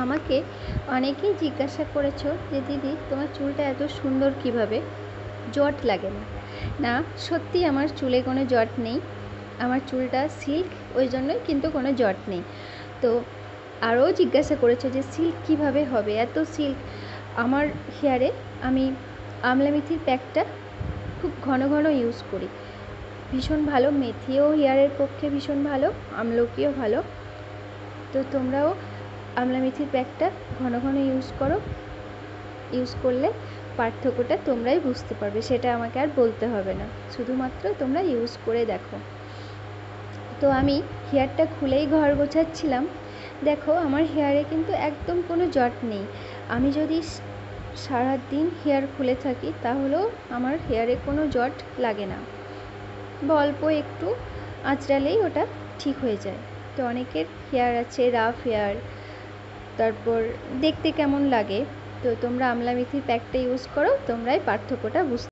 আমাকে অনেকেই জিজ্ঞাসা করেছো যে দিদি তোমার চুলটা এত সুন্দর কিভাবে, জট লাগে না? না, সত্যি আমার চুলে কোনো জট নেই। আমার চুলটা সিল্ক, ওই জন্যই কিন্তু কোনো জট নেই। তো আরও জিজ্ঞাসা করেছো যে সিল্ক কিভাবে হবে, এত সিল্ক। আমার হেয়ারে আমি আমলা মেথির প্যাকটা খুব ঘন ঘন ইউজ করি, ভীষণ ভালো। মেথিও হেয়ারের পক্ষে ভীষণ ভালো, আমলকিও ভালো। তো তোমরাও আমলা মেথির প্যাকটা ঘন ঘন ইউজ করো। ইউজ করলে পার্থক্যটা তোমরাই বুঝতে পারবে, সেটা আমাকে আর বলতে হবে না, শুধুমাত্র তোমরা ইউজ করে দেখো। তো আমি হেয়ারটা খুলেই ঘর গোছাচ্ছিলাম, দেখো আমার হেয়ারে কিন্তু একদম কোনো জট নেই। আমি যদি সারাদিন হেয়ার খুলে থাকি তাহলেও আমার হেয়ারে কোনো জট লাগে না, বা অল্প একটু আঁচড়ালেই ওটা ঠিক হয়ে যায়। তো অনেকের হেয়ার আছে রাফ হেয়ার, তারপর দেখতে কেমন লাগে। তো তোমরা আমলা মেথির প্যাকটা ইউজ করো, তোমরাই পার্থক্যটা বুঝতে